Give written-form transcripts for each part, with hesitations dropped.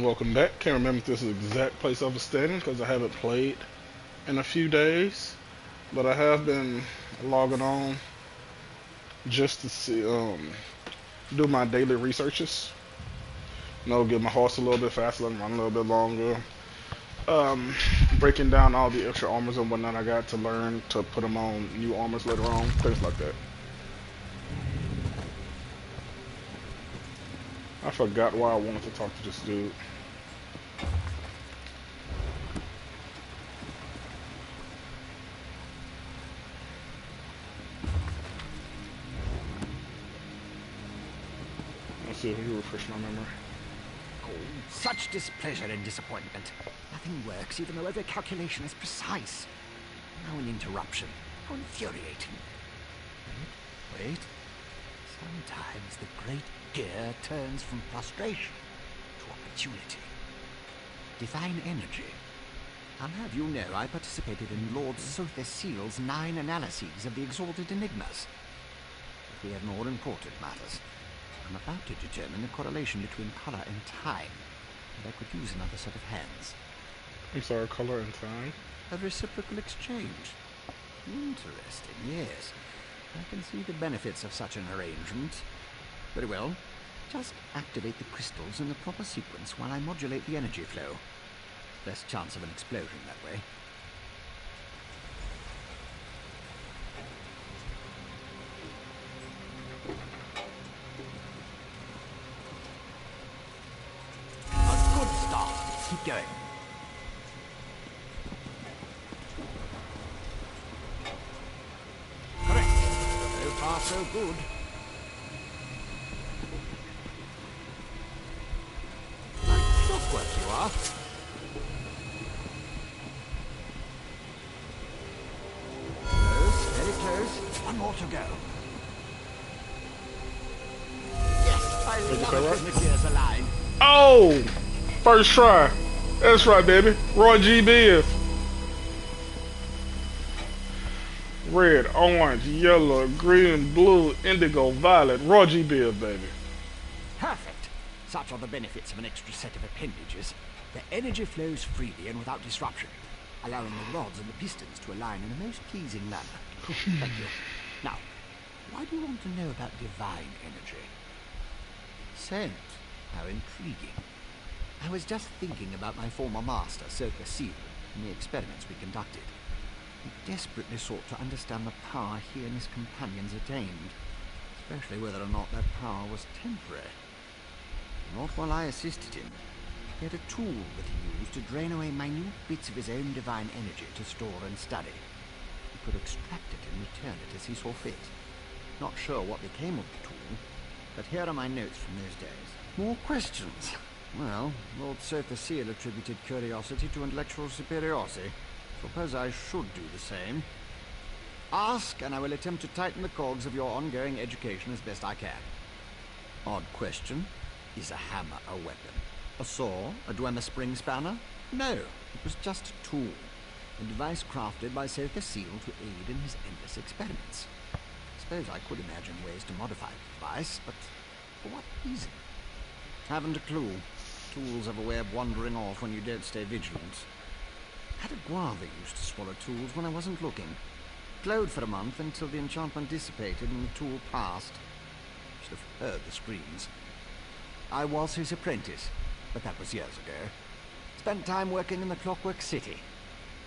welcome back. Can't remember if this is the exact place I was standing because I haven't played in a few days, but I have been logging on just to see, do my daily researches. Get my horse a little bit faster, let him run a little bit longer. Um, Breaking down all the extra armors and whatnot I got to learn to put them on new armors later on, things like that. I forgot why I wanted to talk to this dude. Let's see if you refresh my memory. Oh, such displeasure and disappointment. Nothing works, even though every calculation is precise. Now an interruption. How infuriating. Wait. Sometimes the great gear turns from frustration to opportunity. Divine energy. I'll have you know I participated in Lord Sotha Seal's 9 analyses of the exalted enigmas. But we have more important matters. I'm about to determine the correlation between color and time, and I could use another set of hands. I'm sorry, color and time? A reciprocal exchange. Interesting, yes. I can see the benefits of such an arrangement. Very well. Just activate the crystals in the proper sequence while I modulate the energy flow. Less chance of an explosion that way. Keep going. Correct. So far, so good. Like clockwork you are. Close, very close. One more to go. Yes, I love it when the gears align. Oh! First try. That's right, baby. Roy G. Biv. Red, orange, yellow, green, blue, indigo, violet. Roy G. Biv, baby. Perfect. Such are the benefits of an extra set of appendages. The energy flows freely and without disruption, allowing the rods and the pistons to align in a most pleasing manner. Thank you. Now, why do you want to know about divine energy? Scent. How intriguing. I was just thinking about my former master, Sotha Seal, and the experiments we conducted. He desperately sought to understand the power he and his companions attained, especially whether or not that power was temporary. Not while I assisted him. He had a tool that he used to drain away minute bits of his own divine energy to store and study. He could extract it and return it as he saw fit. Not sure what became of the tool, but here are my notes from those days. More questions? Well, Lord Sotha Seal attributed curiosity to intellectual superiority. Suppose I should do the same. Ask, and I will attempt to tighten the cogs of your ongoing education as best I can. Odd question. Is a hammer a weapon? A saw? A Dwemer spring spanner? No, it was just a tool. A device crafted by Sotha Seal to aid in his endless experiments. Suppose I could imagine ways to modify the device, but for what reason? Haven't a clue. Tools have a way of wandering off when you don't stay vigilant. Had a guava used to swallow tools when I wasn't looking. Glowed for a month until the enchantment dissipated and the tool passed. Should have heard the screams. I was his apprentice, but that was years ago. Spent time working in the Clockwork City.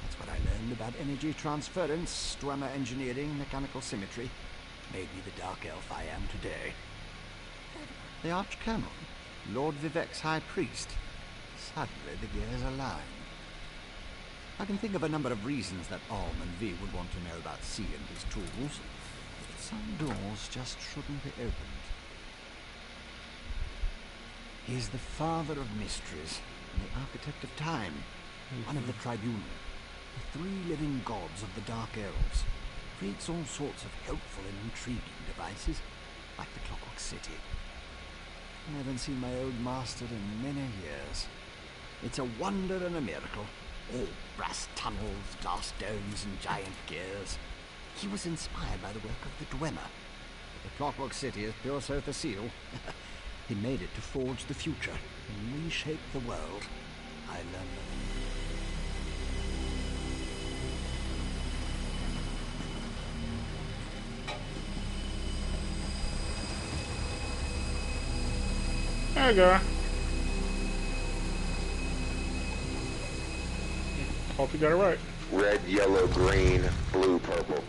That's what I learned about energy transference, Dwemer engineering, mechanical symmetry. Made me the dark elf I am today. The Archcolonel, Lord Vivek's High Priest. Suddenly the gears align. I can think of a number of reasons that Alm and V would want to know about C and his tools. But some doors just shouldn't be opened. He is the father of mysteries, and the architect of time, one of the Tribunal, the 3 living gods of the Dark Elves. Creates all sorts of helpful and intriguing devices, like the Clockwork City. I haven't seen my old master in many years. It's a wonder and a miracle. All brass tunnels, glass domes, and giant gears. He was inspired by the work of the Dwemer. The Clockwork City is pure Sotha Seal. He made it to forge the future and reshape the world. I learned There you go. Hope you got it right. Red, yellow, green, blue, purple.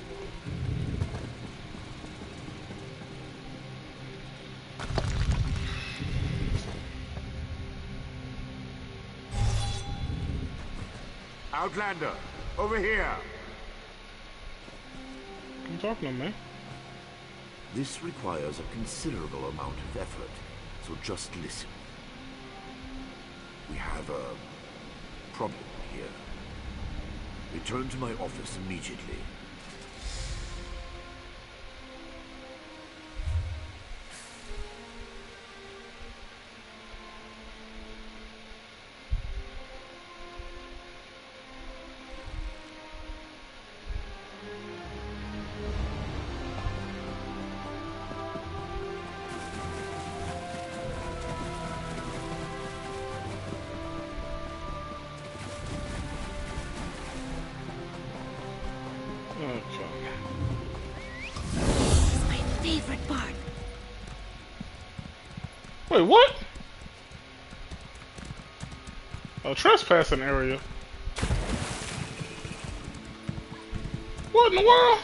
Outlander, over here. I'm talking to me. This requires a considerable amount of effort, so just listen. We have a problem here. Return to my office immediately. Okay. This is my favorite part. Wait, what? A trespassing area. What in the world?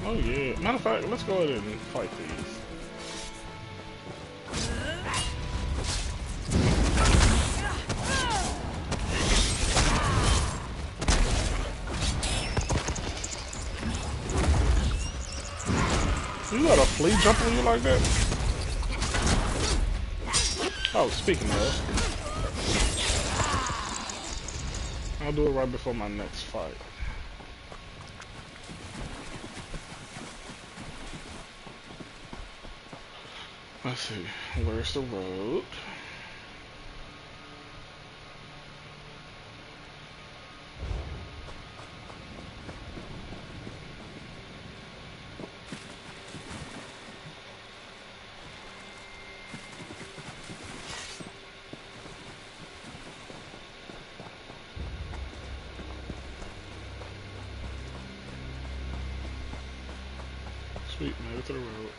Oh yeah. Matter of fact, let's go ahead and fight these. You got a flea jump on you like that? Oh, speaking of, I'll do it right before my next fight. Let's see, where's the road? Sweet, made it to the road.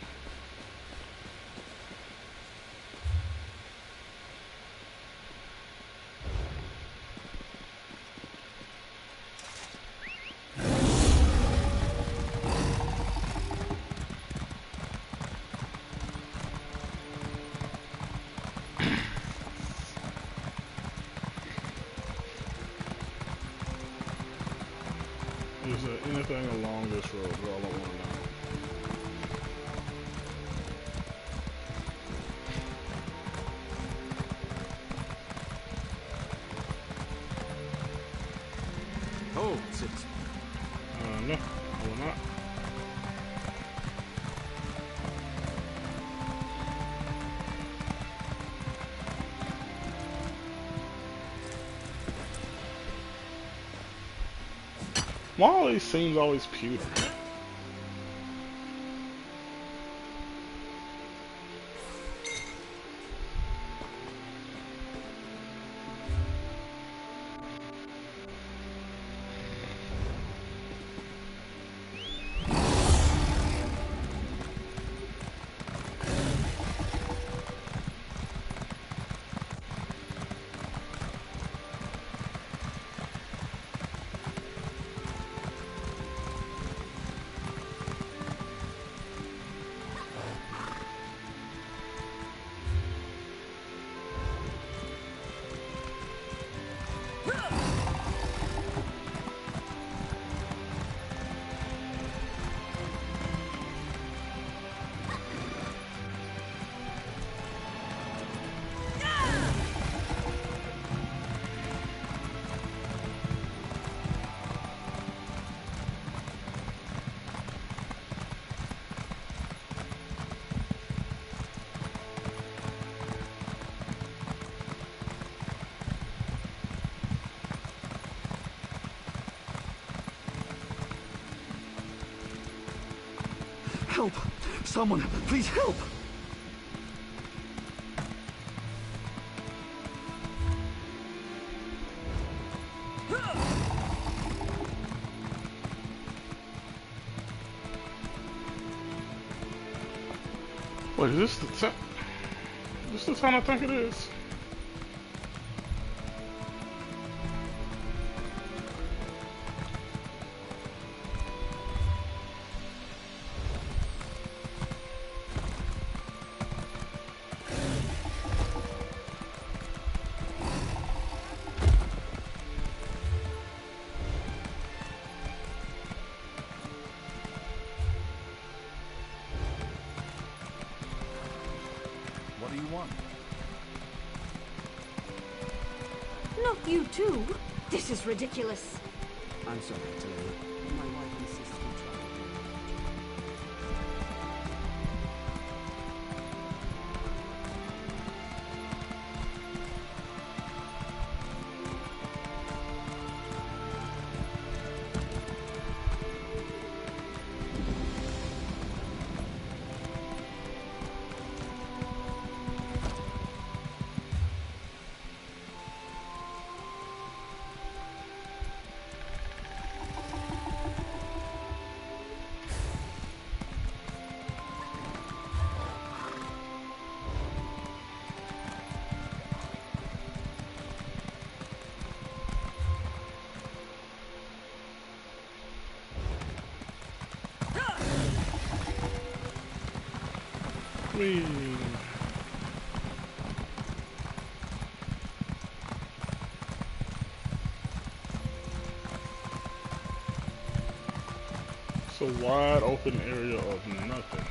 Is there anything along this road? That's all I want to know. Hold, citizen. No, I will not. Why all these scenes always pewter? Help! Someone, please help! Wait, is this the town? Is this the town I think it is? What do you want? Not you too. This is ridiculous. I'm sorry, Tallulah. My wife insists we try. Whee. It's a wide open area of nothing.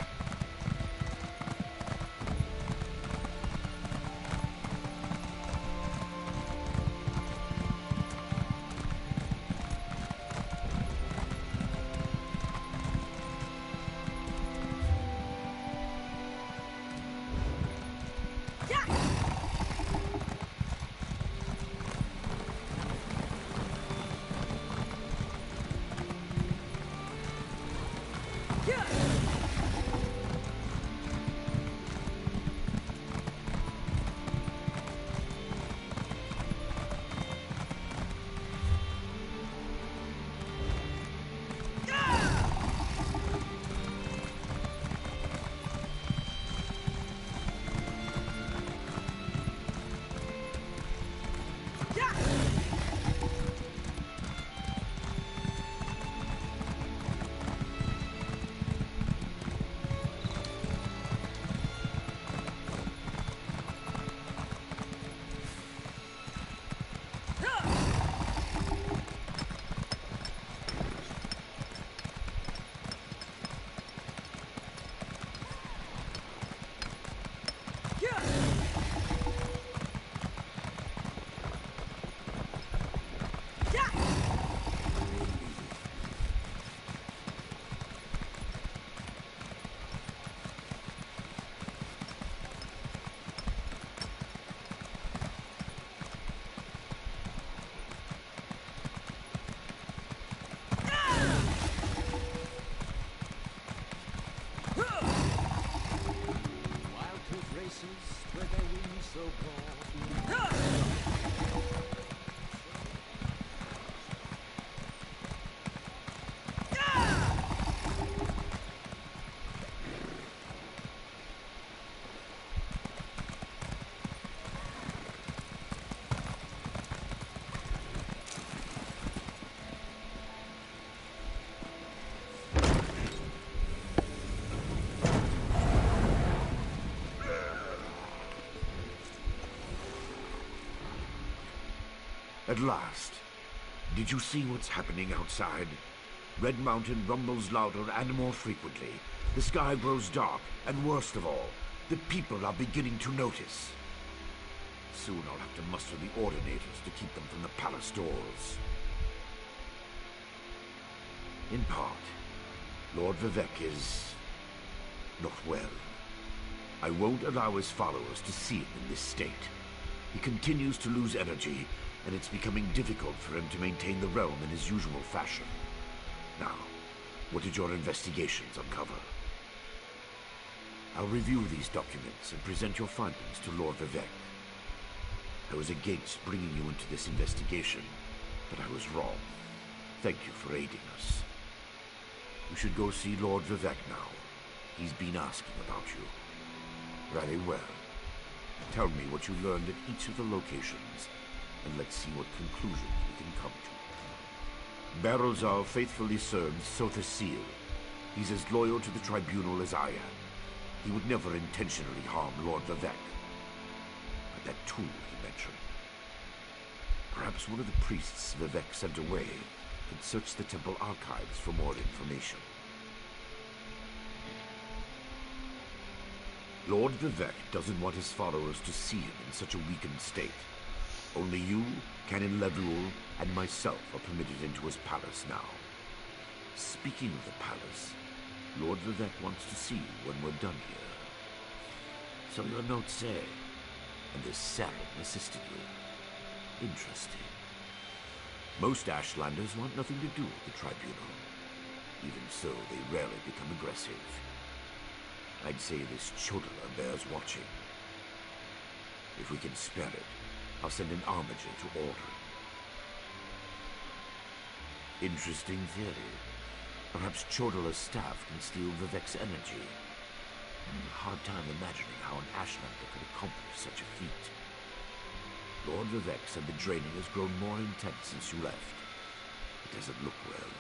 At last. Did you see what's happening outside? Red Mountain rumbles louder and more frequently. The sky grows dark, and worst of all, the people are beginning to notice. Soon I'll have to muster the Ordinators to keep them from the palace doors. In part, Lord Vivec is not well. I won't allow his followers to see him in this state. He continues to lose energy, and it's becoming difficult for him to maintain the realm in his usual fashion. Now, what did your investigations uncover? I'll review these documents and present your findings to Lord Vivec. I was against bringing you into this investigation, but I was wrong. Thank you for aiding us. You should go see Lord Vivec now. He's been asking about you. Very well. Tell me what you learned at each of the locations, and let's see what conclusions we can come to. Barrelzal faithfully serves Sotha Sil. He's as loyal to the Tribunal as I am. He would never intentionally harm Lord Vivec. But that tool he mentioned. Perhaps one of the priests Vivec sent away could search the temple archives for more information. Lord Vivec doesn't want his followers to see him in such a weakened state. Only you, Canon Levuel, and myself are permitted into his palace now. Speaking of the palace, Lord Vivec wants to see you when we're done here. So your notes say, and this Saren assisted you. Interesting. Most Ashlanders want nothing to do with the Tribunal. Even so, they rarely become aggressive. I'd say this Chodala bears watching. If we can spare it, I'll send an armiger to order it. Interesting theory. Perhaps Chodala's staff can steal Vivec's energy. I have a hard time imagining how an Ashlander could accomplish such a feat. Lord Vivec said the draining has grown more intense since you left. It doesn't look well.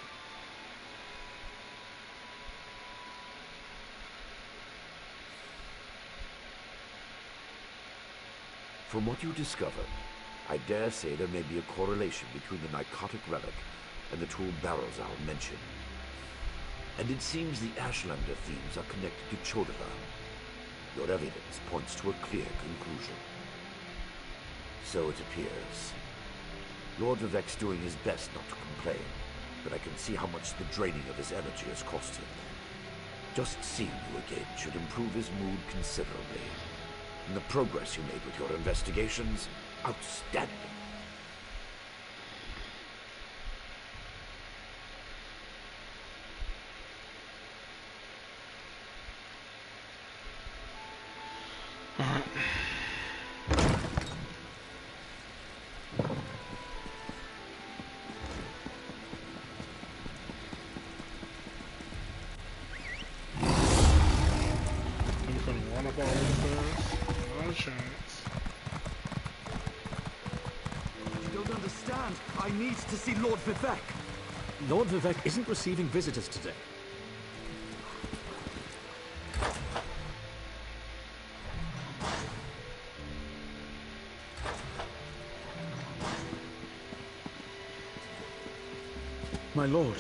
From what you discovered, I dare say there may be a correlation between the Nicotic Relic and the tool Barrelzal mentioned. And it seems the Ashlander themes are connected to Chodala. Your evidence points to a clear conclusion. So it appears. Lord Vivec's doing his best not to complain, but I can see how much the draining of his energy has cost him. Just seeing you again should improve his mood considerably. And the progress you made with your investigations, outstanding. I need to see Lord Vivec. Lord Vivec isn't receiving visitors today. My lord,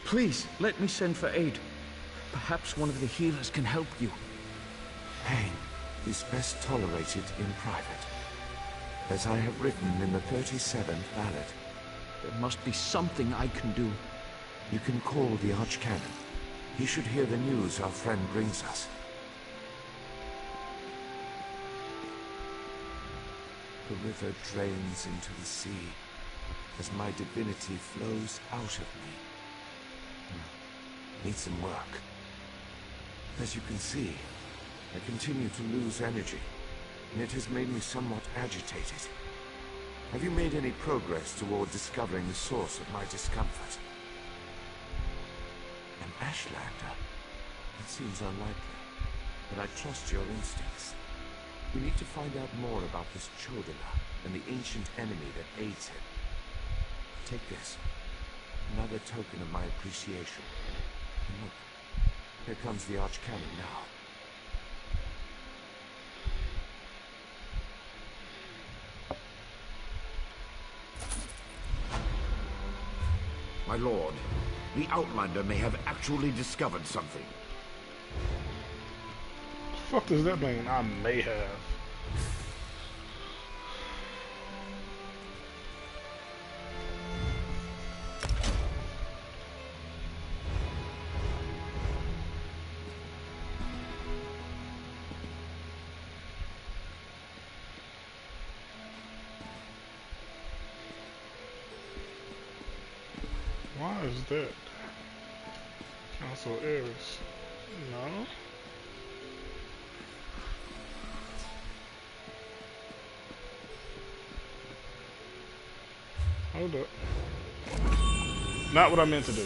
please let me send for aid. Perhaps one of the healers can help you. Pain is best tolerated in private. As I have written in the 37th ballad. There must be something I can do. You can call the Archcanon. He should hear the news our friend brings us. The river drains into the sea as my divinity flows out of me. Need some work. As you can see, I continue to lose energy, and it has made me somewhat agitated. Have you made any progress toward discovering the source of my discomfort? An Ashlander? It seems unlikely, but I trust your instincts. We need to find out more about this Chodala and the ancient enemy that aids him. Take this. Another token of my appreciation. And look, here comes the Archcanon now. My lord, the Outlander may have actually discovered something. The fuck does that mean? I may have. Why is that? Council Ares. No. Hold up. Not what I meant to do.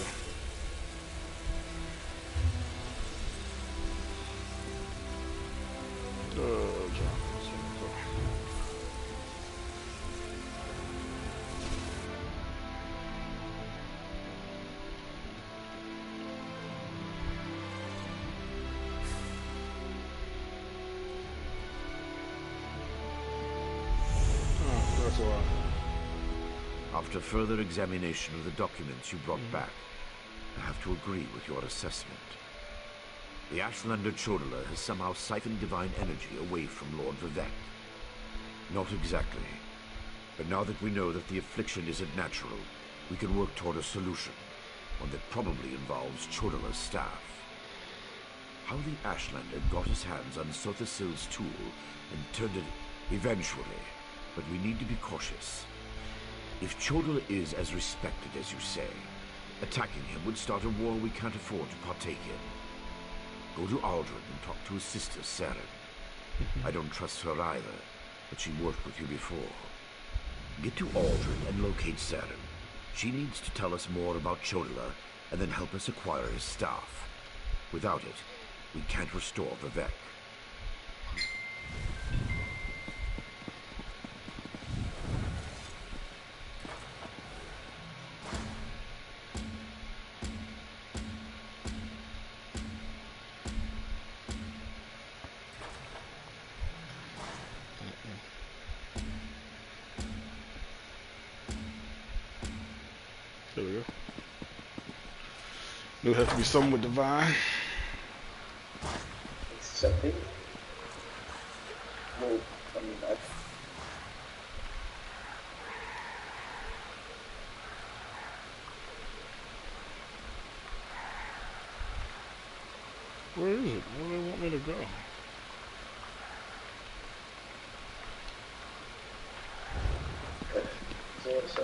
That's why. After further examination of the documents you brought back, I have to agree with your assessment. The Ashlander Chodala has somehow siphoned divine energy away from Lord Vivek. Not exactly. But now that we know that the affliction isn't natural, we can work toward a solution. One that probably involves Chodala's staff. How the Ashlander got his hands on Sothasil's tool and turned it eventually, but we need to be cautious. If Chodala is as respected as you say, attacking him would start a war we can't afford to partake in. Go to Aldrin and talk to his sister, Saren. I don't trust her either, but she worked with you before. Get to Aldrin and locate Saren. She needs to tell us more about Chodala and then help us acquire his staff. Without it, we can't restore Vivek. There we go. It'll have to be something with divine. Something? Well, I mean, Where is it? Where do they want me to go? so,